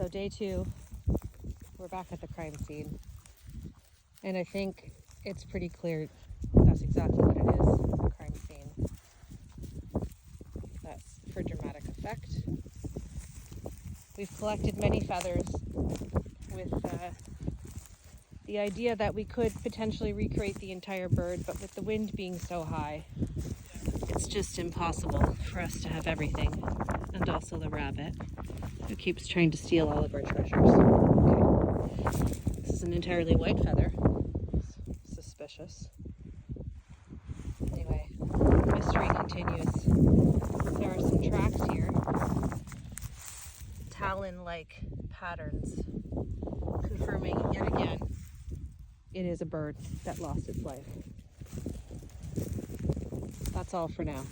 So day 2, we're back at the crime scene. And I think it's pretty clear that's exactly what it is, a crime scene. That's for dramatic effect. We've collected many feathers with the idea that we could potentially recreate the entire bird, but with the wind being so high, it's just impossible for us to have everything. And also the rabbit, who keeps trying to steal all of our treasures. Okay. This is an entirely white feather. Suspicious. Anyway, mystery continues. There are some tracks here. Talon-like patterns, confirming yet again it is a bird that lost its life. That's all for now.